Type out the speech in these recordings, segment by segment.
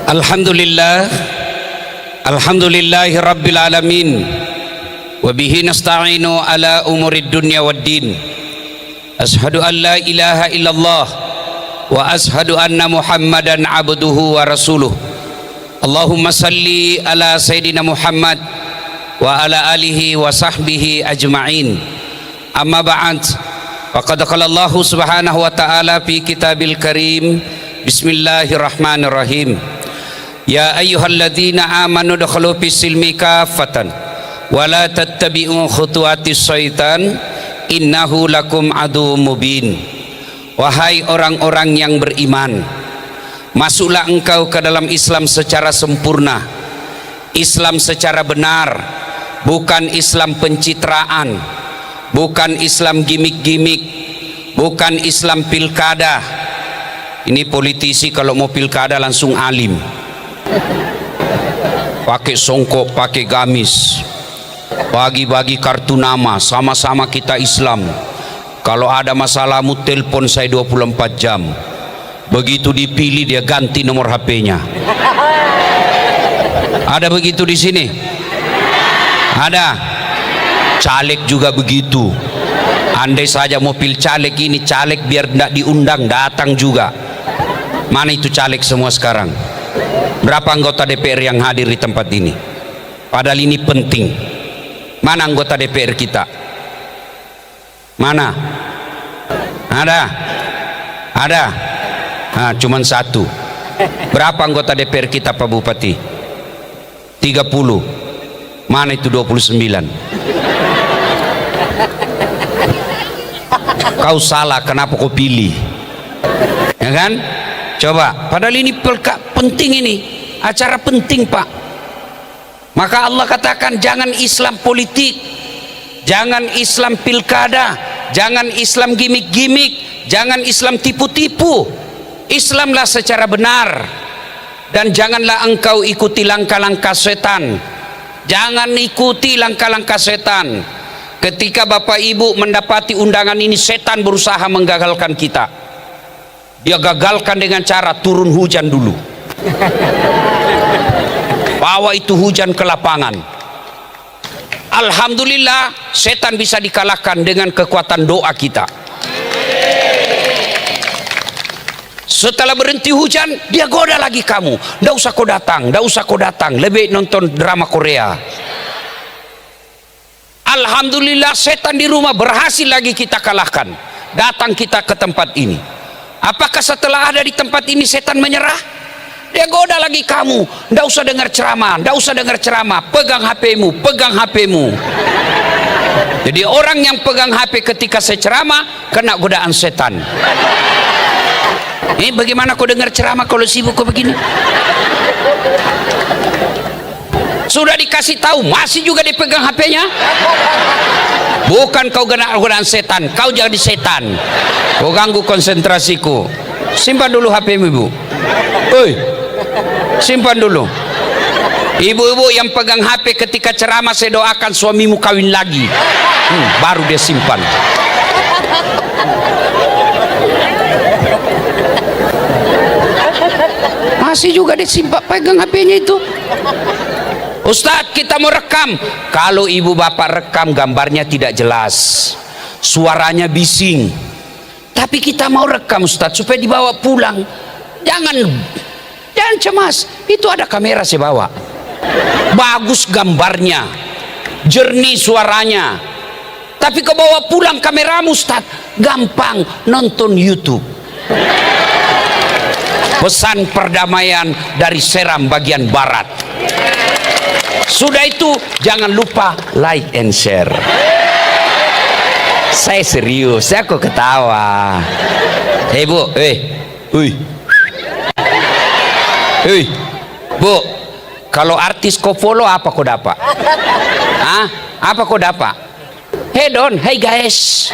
Alhamdulillah, alhamdulillahi rabbil alamin, wa bihi nasta'inu ala umurid dunya waddin. Ashhadu an la ilaha illallah wa ashhadu anna muhammadan abduhu wa rasuluh. Allahumma salli ala sayyidina Muhammad wa ala alihi wa sahbihi ajma'in. Amma ba'd, faqad qala Allah subhanahu wa ta'ala fi kitabil karim. Bismillahirrahmanirrahim. Ya ayyuhalladzina amanu dakhulu fis silmi kaffatan wa la tattabi'u khutuwatis syaitan innahu lakum aduwwum mubin. Wahai orang-orang yang beriman, masuklah engkau ke dalam Islam secara sempurna, Islam secara benar, bukan Islam pencitraan, bukan Islam gimik-gimik, bukan Islam pilkada. Ini politisi kalau mau pilkada langsung alim, pakai songkok, pakai gamis, bagi-bagi kartu nama, sama-sama kita Islam. Kalau ada masalahmu telepon saya 24 jam. Begitu dipilih dia ganti nomor HP-nya. Ada begitu di sini? Ada. Caleg juga begitu. Andai saja mau pilih caleg ini, caleg biar tidak diundang datang juga. Mana itu caleg semua sekarang? Berapa anggota DPR yang hadir di tempat ini? Padahal ini penting. Mana anggota DPR kita? Mana? Ada? Ada? Nah, cuman satu. Berapa anggota DPR kita Pak Bupati? 30. Mana itu 29? Kau salah, kenapa kau pilih? Ya kan? Coba, padahal ini penting, ini acara penting Pak. Maka Allah katakan jangan Islam politik, jangan Islam pilkada, jangan Islam gimik-gimik, jangan Islam tipu-tipu. Islamlah secara benar. Dan janganlah engkau ikuti langkah-langkah setan. Jangan ikuti langkah-langkah setan. Ketika Bapak Ibu mendapati undangan ini, setan berusaha menggagalkan kita. Dia gagalkan dengan cara turun hujan dulu, bawa itu hujan ke lapangan. Alhamdulillah setan bisa dikalahkan dengan kekuatan doa kita. Setelah berhenti hujan, dia goda lagi kamu. Nggak usah kau datang, nggak usah kau datang, lebih nonton drama Korea. Alhamdulillah setan di rumah berhasil lagi kita kalahkan. Datang kita ke tempat ini. Apakah setelah ada di tempat ini setan menyerah? Dia goda lagi kamu. Nggak usah dengar ceramah, nggak usah dengar ceramah. Pegang HP-mu, pegang HP-mu. Jadi orang yang pegang HP ketika saya ceramah kena godaan setan. Bagaimana kau dengar ceramah kalau sibuk kau begini? Sudah dikasih tahu masih juga dipegang HP-nya. Bukan kau godaan setan, kau jadi setan. Kau ganggu konsentrasiku. Simpan dulu HP-mu Ibu. Oi, simpan dulu. Ibu-ibu yang pegang HP ketika ceramah saya doakan suamimu kawin lagi. Baru dia simpan. Masih juga dia simpan pegang HP-nya itu. Ustadz kita mau rekam. Kalau ibu bapak rekam gambarnya tidak jelas, suaranya bising. Tapi kita mau rekam Ustadz supaya dibawa pulang. Jangan cemas. Itu ada kamera saya bawa. Bagus gambarnya, jernih suaranya. Tapi kau bawa pulang kameramu Ustadz, gampang nonton YouTube. Pesan perdamaian dari Seram bagian barat. Sudah itu jangan lupa like and share. Saya serius, saya kok ketawa. Bu, Bu, kalau artis kau follow apa kau dapat? Apa kau dapat? Hey Don, hey guys,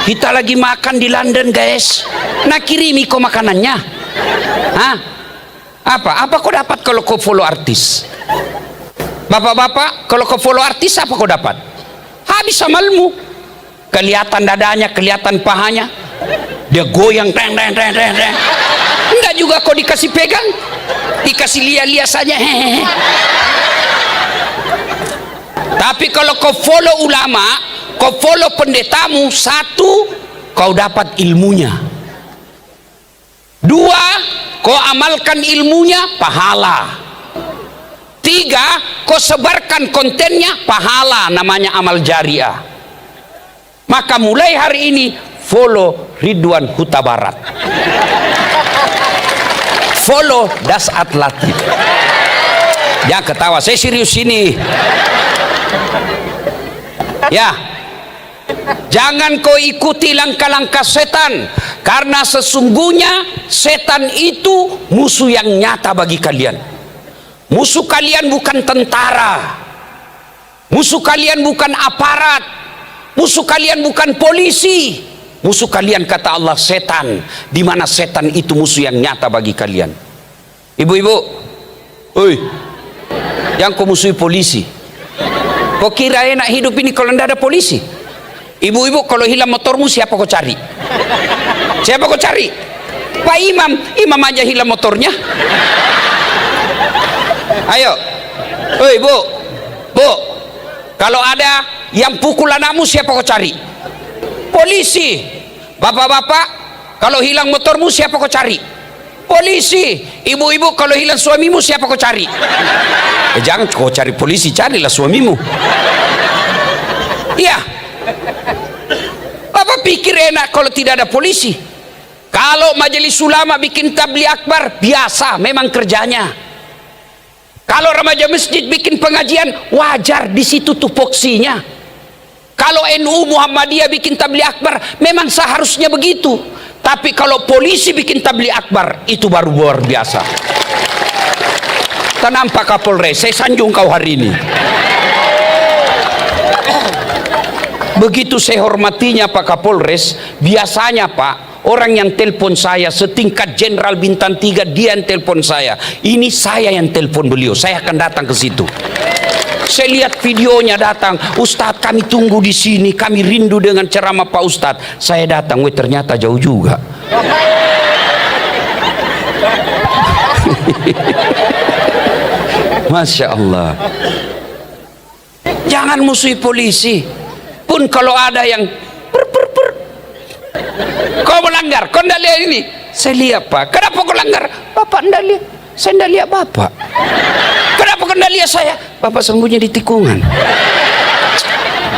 kita lagi makan di London guys. Nah kirimi kau makanannya. Apa kau dapat kalau kau follow artis? Bapak-bapak, kalau kau follow artis apa kau dapat? Habis amalmu. Kelihatan dadanya, kelihatan pahanya. dia goyang, enggak juga kok dikasih pegang, dikasih lihat-lihat saja, hehehe. Tapi kalau kau follow ulama, kau follow pendetamu, satu, kau dapat ilmunya. Dua, kau amalkan ilmunya, pahala. Tiga, kau sebarkan kontennya, pahala, namanya amal jariah. Maka mulai hari ini follow Ridwan Huta Barat, follow Dasat Latif. Jangan ketawa, saya serius ini ya. Jangan kau ikuti langkah-langkah setan, karena sesungguhnya setan itu musuh yang nyata bagi kalian. Musuh kalian bukan tentara, musuh kalian bukan aparat, musuh kalian bukan polisi, musuh kalian kata Allah setan, di mana setan itu musuh yang nyata bagi kalian. Ibu-ibu, oi, yang kau musuhi polisi, kau kira enak hidup ini kalau tidak ada polisi? Ibu-ibu, kalau hilang motormu siapa kau cari? Siapa kau cari? Pak Imam, imam aja hilang motornya. Ayo, oi bu, kalau ada yang pukul anakmu siapa kau cari? Polisi. Bapak-bapak, kalau hilang motormu siapa kau cari? Polisi. Ibu-ibu, kalau hilang suamimu siapa kau cari? Jangan kau cari polisi, carilah suamimu. Iya. Bapak pikir enak kalau tidak ada polisi? Kalau majelis ulama bikin tabligh akbar, biasa, memang kerjanya. Kalau remaja masjid bikin pengajian, wajar, di situ tupoksinya. Kalau NU Muhammadiyah bikin tabligh akbar, memang seharusnya begitu. Tapi kalau polisi bikin tabligh akbar, itu baru luar biasa. Tenang Pak Kapolres, saya sanjung kau hari ini. Begitu saya hormatinya Pak Kapolres, biasanya Pak, orang yang telepon saya setingkat jenderal bintang 3, dia yang telepon saya. Ini saya yang telepon beliau, saya akan datang ke situ. Saya lihat videonya datang, Ustadz kami tunggu di sini, kami rindu dengan ceramah Pak Ustadz. Saya datang, ternyata jauh juga. Masya Allah. Jangan musuhi polisi. Pun kalau ada yang kau melanggar, kau tidak lihat ini, saya lihat Pak. Kenapa kau langgar? Bapak tidak lihat, saya tidak lihat Bapak. Kenapa kau tidak lihat saya? Bapak sembunyi di tikungan.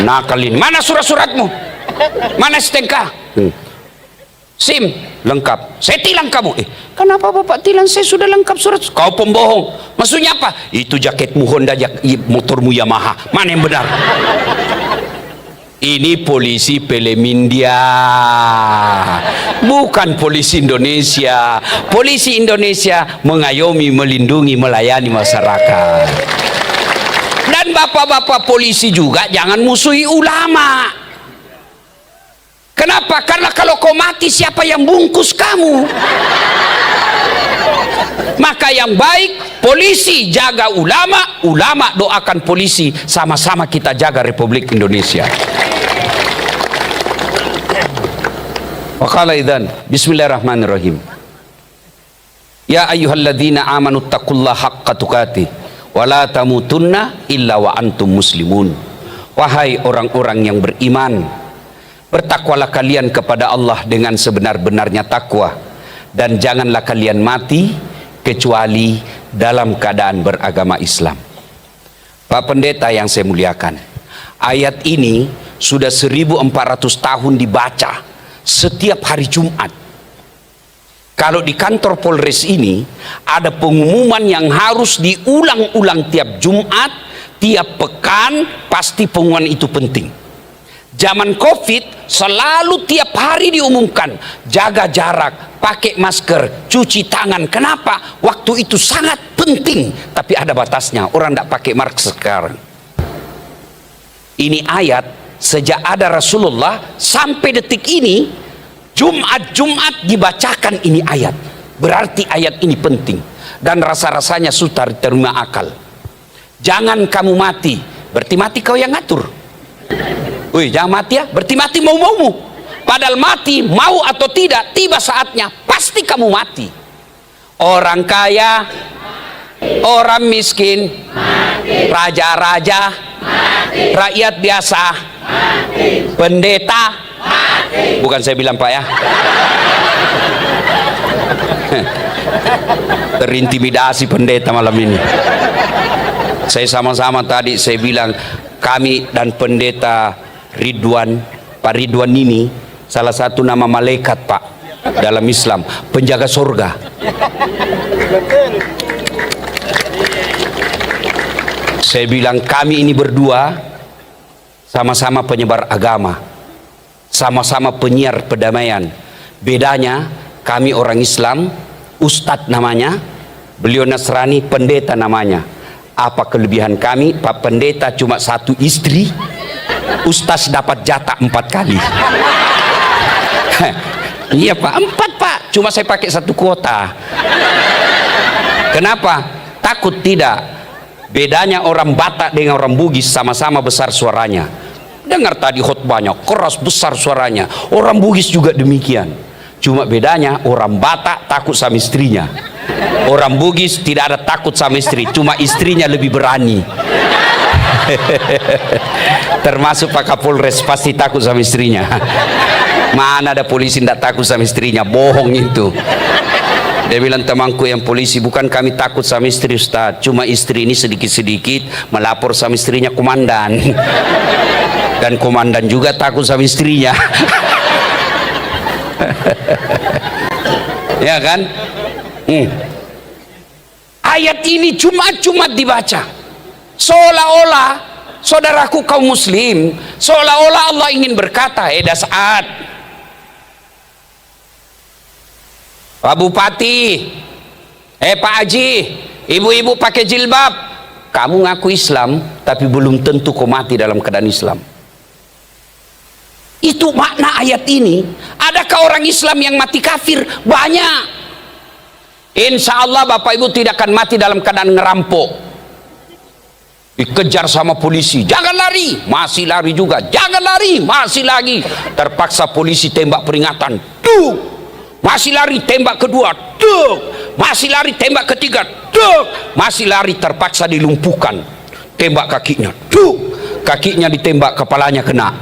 Nakal ini. Mana surat-suratmu? Mana STNK? SIM lengkap. Saya tilang kamu. Kenapa Bapak tilang? Saya sudah lengkap surat. Kau pembohong. Maksudnya apa? Itu jaketmu Honda, motormu Yamaha. Mana yang benar? Ini polisi film India, bukan polisi Indonesia. Polisi Indonesia mengayomi, melindungi, melayani masyarakat. Dan bapak-bapak polisi juga jangan musuhi ulama. Kenapa? Karena kalau kau mati, siapa yang bungkus kamu? Maka yang baik, polisi jaga ulama, ulama doakan polisi, sama-sama kita jaga Republik Indonesia. Waqala idzan bismillahirrahmanirrahim. Ya ayyuhalladzina amanu taqullaha haqqa tuqatih wa la tamutunna illa wa antum muslimun. Wahai orang-orang yang beriman, bertakwalah kalian kepada Allah dengan sebenar-benarnya takwa, dan janganlah kalian mati kecuali dalam keadaan beragama Islam. Pak Pendeta yang saya muliakan, ayat ini sudah 1400 tahun dibaca setiap hari Jumat. Kalau di kantor Polres ini ada pengumuman yang harus diulang-ulang tiap Jumat, tiap pekan, pasti pengumuman itu penting. Zaman Covid selalu tiap hari diumumkan, jaga jarak, pakai masker, cuci tangan. Kenapa? Waktu itu sangat penting, tapi ada batasnya. Orang tidak pakai masker sekarang. Ini ayat sejak ada Rasulullah sampai detik ini, Jumat dibacakan ini ayat. Berarti ayat ini penting, dan rasa-rasanya sudah diterima akal. Jangan kamu mati, berarti mati kau yang ngatur. Wih, jangan mati ya, berarti mati mau-maumu. Padahal mati, mau atau tidak, tiba saatnya pasti kamu mati. Orang kaya, orang miskin, raja-raja, rakyat biasa, pendeta, bukan saya bilang Pak ya, terintimidasi pendeta malam ini. Saya sama-sama tadi saya bilang, kami dan pendeta Ridwan, Pak Ridwan ini salah satu nama malaikat Pak dalam Islam, penjaga surga. Saya bilang kami ini berdua sama-sama penyebar agama, sama-sama penyiar perdamaian. Bedanya kami orang Islam, Ustadz namanya, beliau Nasrani, pendeta namanya. Apa kelebihan kami? Pak pendeta cuma satu istri, Ustadz dapat jatah 4 kali. Iya Pak, 4 Pak, cuma saya pakai 1 kuota. Kenapa? Takut tidak. Bedanya orang Batak dengan orang Bugis sama-sama besar suaranya. Dengar tadi khutbahnya, keras besar suaranya. Orang Bugis juga demikian. Cuma bedanya orang Batak takut sama istrinya, orang Bugis tidak ada takut sama istri, cuma istrinya lebih berani. Termasuk Pak Kapolres pasti takut sama istrinya. Mana ada polisi tidak takut sama istrinya, bohong itu. Dia bilang, temanku yang polisi, bukan kami takut sama istri Ustaz, cuma istri ini sedikit-sedikit melapor sama istrinya komandan, dan komandan juga takut sama istrinya. Ya kan? Ayat ini cuma dibaca seolah-olah, saudaraku kaum muslim, seolah-olah Allah ingin berkata, Saat, Pak Bupati, Pak Haji, ibu-ibu pakai jilbab, kamu ngaku Islam tapi belum tentu kau mati dalam keadaan Islam. Itu makna ayat ini. Adakah orang Islam yang mati kafir? Banyak. Insya Allah Bapak Ibu tidak akan mati dalam keadaan ngerampok, dikejar sama polisi, jangan lari, masih lari juga, jangan lari, masih lagi, terpaksa polisi tembak peringatan, tuh, masih lari, tembak kedua, tuh, masih lari, tembak ketiga, tuh, masih lari, terpaksa dilumpuhkan, tembak kakinya, tuh, kakinya ditembak, kepalanya kena.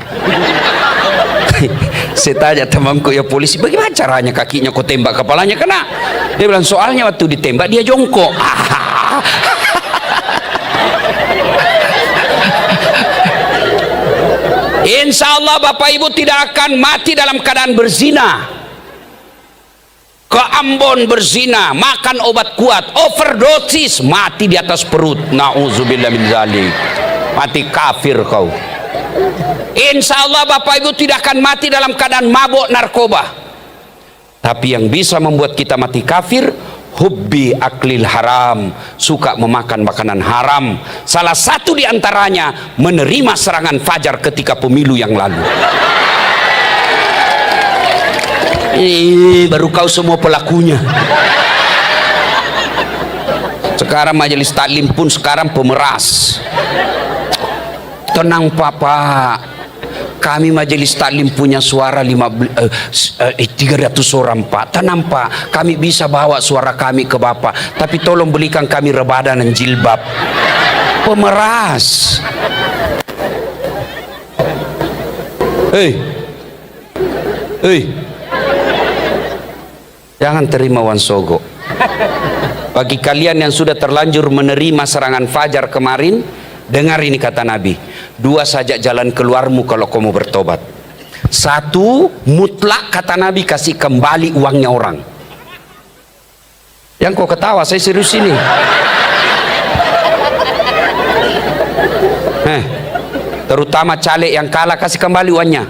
Saya tanya temanku ya polisi, bagaimana caranya kakinya kau tembak kepalanya kena? Dia bilang, soalnya waktu ditembak dia jongkok. Insya Allah Bapak Ibu tidak akan mati dalam keadaan berzina, ke Ambon berzina, makan obat kuat, overdosis, mati di atas perut, na'udzubillah min dzalik, mati kafir kau. Insya Allah Bapak Ibu tidak akan mati dalam keadaan mabuk narkoba. Tapi yang bisa membuat kita mati kafir, hubbi aklil haram, suka memakan makanan haram. Salah satu diantaranya menerima serangan fajar ketika pemilu yang lalu. Baru kau semua pelakunya. Sekarang majelis taklim pun sekarang pemeras. Tenang Papa, kami majelis taklim punya suara 300 orang Pak. Tenang Pak, kami bisa bawa suara kami ke Bapak, tapi tolong belikan kami rebana dan jilbab. Pemeras. Jangan terima wansogo. Bagi kalian yang sudah terlanjur menerima serangan fajar kemarin, dengar ini kata Nabi, 2 saja jalan keluarmu kalau kamu bertobat. 1, mutlak kata Nabi, kasih kembali uangnya orang. Yang kau ketawa, saya serius ini. Terutama caleg yang kalah, kasih kembali uangnya.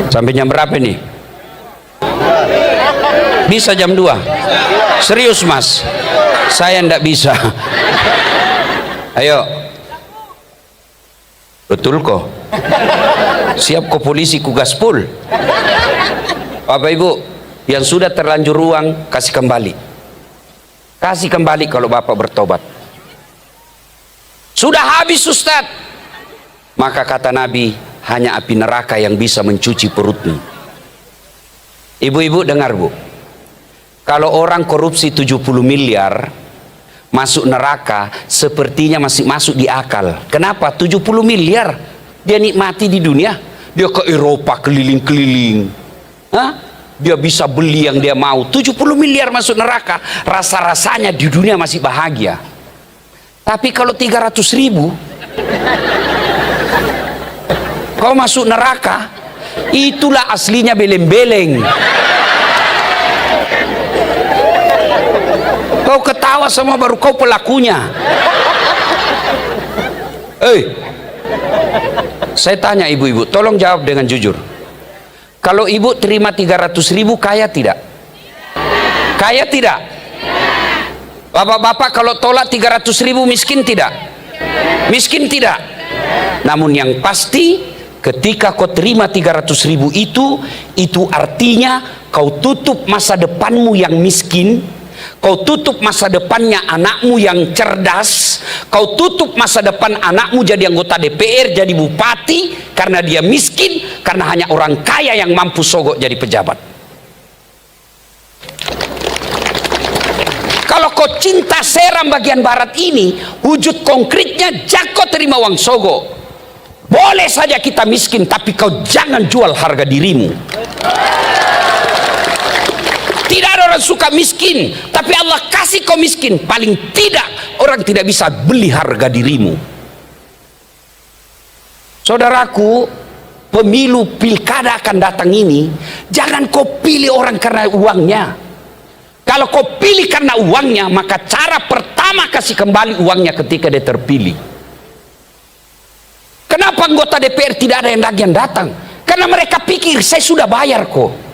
Sampai jam berapa nih? Bisa jam 2? Serius Mas? Saya ndak bisa. Ayo, betul kok? Siap kok polisi ku gaspol. Bapak Ibu yang sudah terlanjur uang, kasih kembali. Kasih kembali kalau Bapak bertobat. Sudah habis Ustaz. Maka kata Nabi, hanya api neraka yang bisa mencuci perutmu. Ibu-ibu dengar bu, kalau orang korupsi 70 miliar masuk neraka, sepertinya masih masuk di akal. Kenapa? 70 miliar dia nikmati di dunia. Dia ke Eropa keliling-keliling, dia bisa beli yang dia mau. 70 miliar masuk neraka, rasa-rasanya di dunia masih bahagia. Tapi kalau 300 ribu kau masuk neraka, itulah aslinya beleng-beleng. Kau ketawa semua, baru kau pelakunya. Saya tanya ibu-ibu, tolong jawab dengan jujur. Kalau ibu terima 300 ribu, kaya tidak? Kaya tidak? Bapak-bapak kalau tolak 300 ribu, miskin tidak? Miskin tidak? Namun yang pasti, ketika kau terima 300 ribu itu artinya kau tutup masa depanmu yang miskin, kau tutup masa depannya anakmu yang cerdas, kau tutup masa depan anakmu jadi anggota DPR, jadi bupati, karena dia miskin, karena hanya orang kaya yang mampu sogok jadi pejabat. Kalau kau cinta Seram bagian barat ini, wujud konkretnya Jako terima uang sogok. Boleh saja kita miskin, tapi kau jangan jual harga dirimu. Tidak ada orang suka miskin, tapi Allah kasih kau miskin. Paling tidak orang tidak bisa beli harga dirimu. Saudaraku, pemilu pilkada akan datang ini, jangan kau pilih orang karena uangnya. Kalau kau pilih karena uangnya, maka cara pertama kasih kembali uangnya ketika dia terpilih. Kenapa anggota DPR tidak ada yang lagi yang datang? Karena mereka pikir saya sudah bayar kok.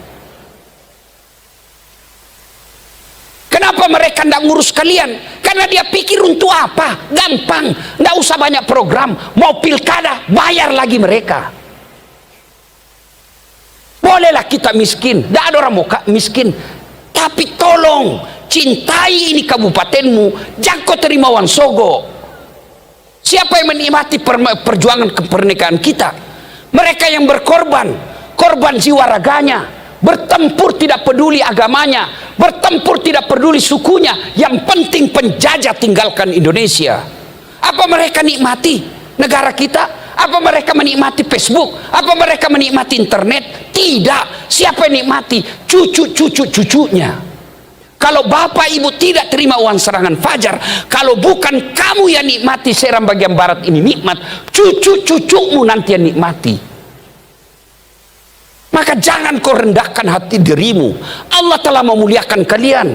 Kenapa mereka tidak ngurus kalian? Karena dia pikir untuk apa? Gampang, tidak usah banyak program. Mau pilkada, bayar lagi mereka. Bolehlah kita miskin, tidak ada orang mau miskin. Tapi tolong, cintai ini kabupatenmu, jangan kau terima uang sogok. Siapa yang menikmati perjuangan kemerdekaan kita? Mereka yang berkorban, korban jiwa raganya, bertempur tidak peduli agamanya, bertempur tidak peduli sukunya, yang penting penjajah tinggalkan Indonesia. Apa mereka nikmati negara kita? Apa mereka menikmati Facebook? Apa mereka menikmati internet? Tidak. Siapa yang nikmati? Cucunya. Kalau bapak ibu tidak terima uang serangan fajar, kalau bukan kamu yang nikmati Seram bagian barat ini nikmat, cucu-cucumu nanti yang nikmati. Maka jangan kau rendahkan hati dirimu. Allah telah memuliakan kalian,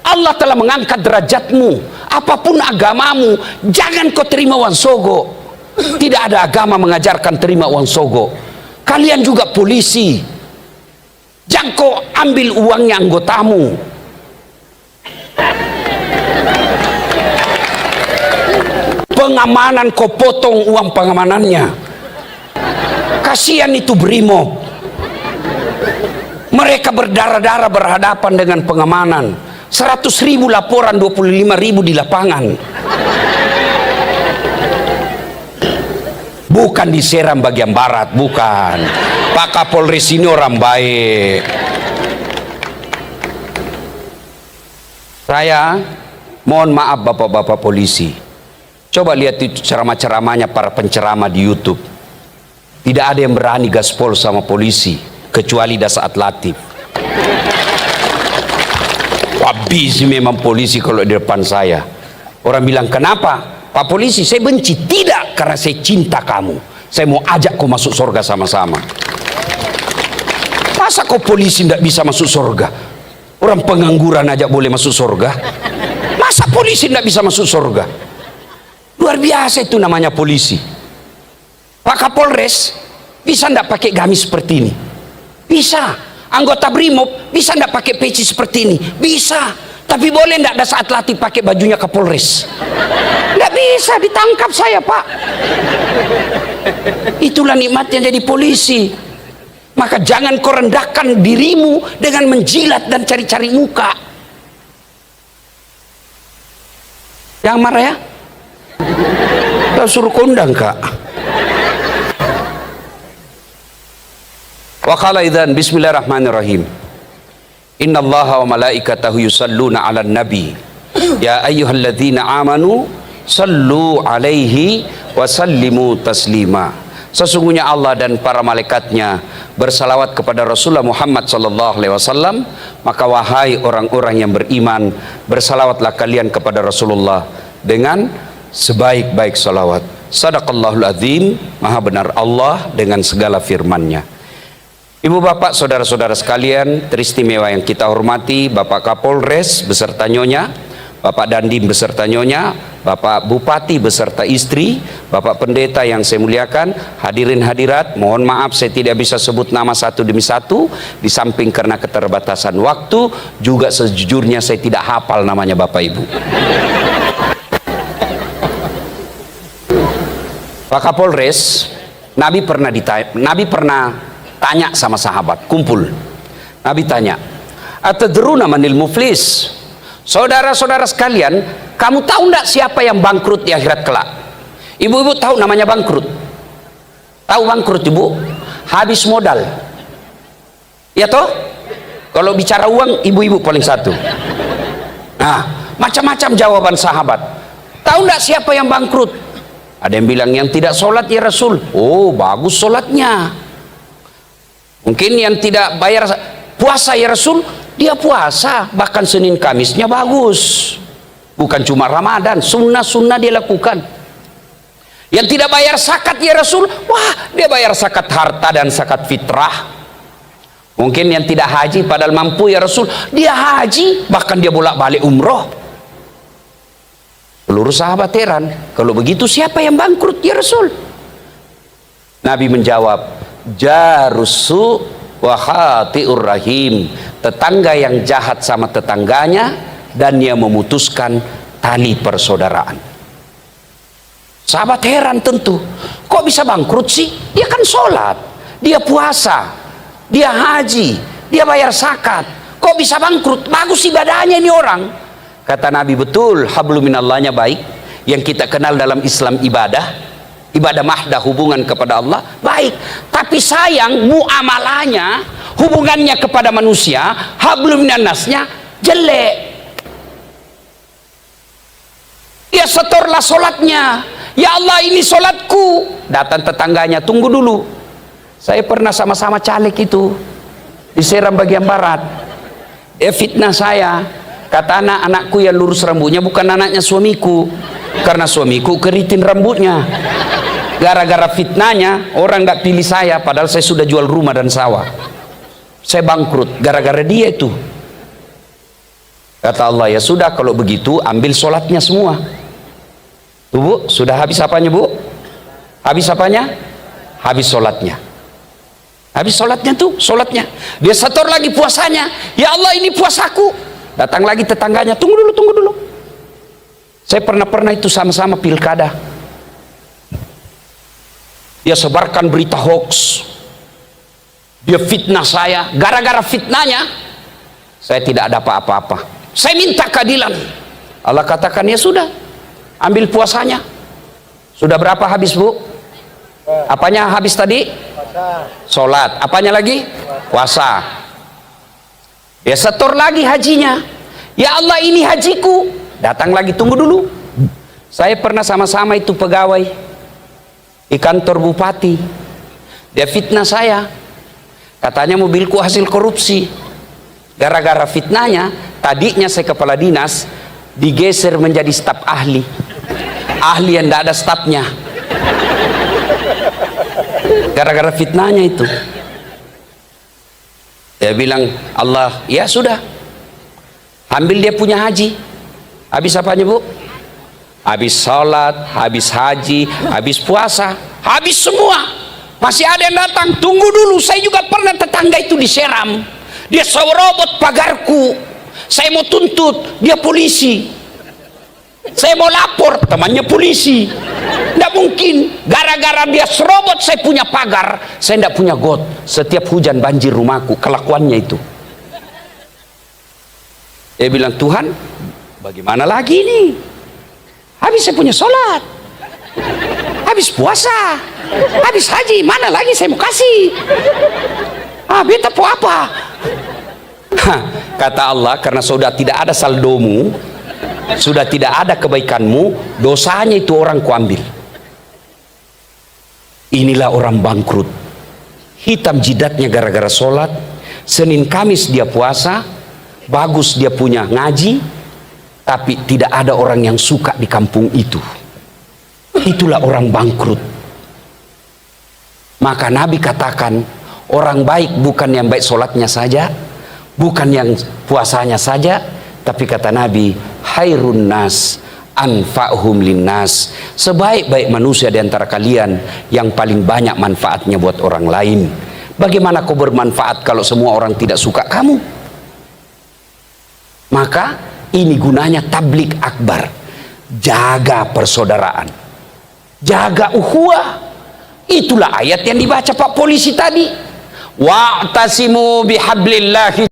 Allah telah mengangkat derajatmu. Apapun agamamu, jangan kau terima uang sogo. Tidak ada agama mengajarkan terima uang sogo. Kalian juga polisi, jangan kau ambil uangnya anggotamu. Pengamanan kau potong uang pengamanannya. Kasihan itu Brimob, mereka berdarah-darah berhadapan dengan pengamanan. 100.000 laporan, 25.000 di lapangan. Bukan di Seram bagian barat, bukan. Pak Kapolres ini orang baik. Saya mohon maaf bapak-bapak polisi, coba lihat itu ceramah-ceramahnya para penceramah di YouTube. Tidak ada yang berani gaspol sama polisi kecuali Dasaat Latif. Habis memang polisi kalau di depan saya. Orang bilang, kenapa Pak Polisi? Saya benci. Tidak, karena saya cinta kamu. Saya mau ajak kau masuk surga sama-sama. Masa kau polisi tidak bisa masuk surga? Orang pengangguran aja boleh masuk surga. Masa polisi tidak bisa masuk surga? Luar biasa itu namanya polisi. Pak Kapolres bisa tidak pakai gamis seperti ini? Bisa. Anggota Brimob bisa tidak pakai peci seperti ini? Bisa. Tapi boleh tidak ada saat latih pakai bajunya Kapolres? Tidak bisa, ditangkap saya Pak. Itulah nikmatnya jadi polisi. Maka jangan kau rendahkan dirimu dengan menjilat dan cari-cari muka. Jangan marah ya. Kita suruh kondang Kak. Wa qala idzan bismillahirrahmanirrahim. Innallaha wa malaikatahu yusalluna 'alan nabi. Ya ayyuhalladzina amanu sallu 'alaihi wa sallimu taslima. Sesungguhnya Allah dan para malaikatnya bersalawat kepada Rasulullah Muhammad sallallahu alaihi wasallam, maka wahai orang-orang yang beriman, bersalawatlah kalian kepada Rasulullah dengan sebaik-baik salawat. Sadaqallahul azim, maha benar Allah dengan segala firman-Nya. Ibu bapak saudara-saudara sekalian teristimewa yang kita hormati, Bapak Kapolres beserta Nyonya, Bapak Dandim beserta Nyonya, Bapak Bupati beserta istri, Bapak Pendeta yang saya muliakan, hadirin hadirat, mohon maaf saya tidak bisa sebut nama satu demi satu, di samping karena keterbatasan waktu, juga sejujurnya saya tidak hafal namanya Bapak Ibu. Pak Kapolres, Nabi pernah tanya sama sahabat, kumpul. Nabi tanya, atadruna manil muflis? Saudara-saudara sekalian, kamu tahu enggak siapa yang bangkrut di akhirat kelak? Ibu-ibu tahu namanya bangkrut? Tahu bangkrut ibu? Habis modal. Ya toh? Kalau bicara uang, ibu-ibu paling satu. Nah, macam-macam jawaban sahabat. Tahu enggak siapa yang bangkrut? Ada yang bilang yang tidak sholat ya Rasul. Oh, bagus sholatnya. Mungkin yang tidak bayar puasa ya Rasul, dia puasa, bahkan Senin Kamisnya bagus. Bukan cuma Ramadan, sunnah-sunnah dia lakukan. Yang tidak bayar zakat ya Rasul, wah dia bayar zakat harta dan zakat fitrah. Mungkin yang tidak haji padahal mampu ya Rasul, dia haji, bahkan dia bolak-balik umroh. Seluruh sahabat heran, kalau begitu siapa yang bangkrut ya Rasul? Nabi menjawab, jarusu wa khati'ur rahim, tetangga yang jahat sama tetangganya dan dia memutuskan tali persaudaraan. Sahabat heran tentu, kok bisa bangkrut sih? Dia kan sholat, dia puasa, dia haji, dia bayar zakat, kok bisa bangkrut? Bagus ibadahnya ini orang. Kata Nabi, betul, hablum minallahnya baik, yang kita kenal dalam Islam ibadah mahdah, hubungan kepada Allah baik, tapi sayang muamalahnya, hubungannya kepada manusia, hablum minannasnya jelek. Ya setorlah sholatnya, ya Allah ini sholatku. Datang tetangganya, tunggu dulu, saya pernah sama-sama caleg itu di Seram bagian barat. Dia fitnah saya, kata anak-anakku yang lurus rambutnya bukan anaknya suamiku, karena suamiku keriting rambutnya. Gara-gara fitnahnya orang nggak pilih saya, padahal saya sudah jual rumah dan sawah. Saya bangkrut gara-gara dia itu. Kata Allah, ya sudah kalau begitu ambil sholatnya semua. Tuh bu, sudah habis apanya bu? Habis apanya? Habis sholatnya. Habis sholatnya tuh, sholatnya. Dia setor lagi puasanya. Ya Allah ini puasaku. Datang lagi tetangganya, tunggu dulu. Saya pernah itu sama-sama pilkada. Dia sebarkan berita hoax, dia fitnah saya. Gara-gara fitnahnya saya tidak ada apa-apa. Saya minta keadilan. Allah katakan, ya sudah, ambil puasanya. Sudah berapa habis bu? Apanya habis tadi? Sholat. Apanya lagi? Puasa. Dia setor lagi hajinya. Ya Allah ini hajiku. Datang lagi, tunggu dulu. Saya pernah sama-sama itu pegawai di kantor bupati. Dia fitnah saya, katanya mobilku hasil korupsi. Gara-gara fitnahnya, tadinya saya kepala dinas digeser menjadi staf ahli yang tidak ada stafnya. Gara-gara fitnahnya itu. Dia bilang, Allah, ya sudah, ambil dia punya haji. Habis apanya bu? Habis sholat, habis haji, habis puasa, habis semua. Masih ada yang datang, tunggu dulu, saya juga pernah tetangga itu diseram. Dia serobot pagarku. Saya mau tuntut, dia polisi. Saya mau lapor, temannya polisi. Tidak mungkin, gara-gara dia serobot saya punya pagar, saya tidak punya got. Setiap hujan banjir rumahku, kelakuannya itu. Dia bilang, Tuhan, bagaimana lagi ini? Habis saya punya sholat, habis puasa, habis haji, mana lagi saya mau kasih? beta po apa? Hah, kata Allah, karena sudah tidak ada saldomu, sudah tidak ada kebaikanmu, dosanya itu orang kuambil. Inilah orang bangkrut, hitam jidatnya gara-gara sholat, Senin Kamis dia puasa, bagus dia punya ngaji, tapi tidak ada orang yang suka di kampung itu. Itulah orang bangkrut. Maka Nabi katakan, orang baik bukan yang baik sholatnya saja, bukan yang puasanya saja, tapi kata Nabi, khairun nas anfa'hum linnas, sebaik-baik manusia di antara kalian yang paling banyak manfaatnya buat orang lain. Bagaimana kau bermanfaat kalau semua orang tidak suka kamu? Maka ini gunanya tablik akbar, jaga persaudaraan, jaga ukhuwah. Itulah ayat yang dibaca Pak Polisi tadi, wa'tasimu bihablillahi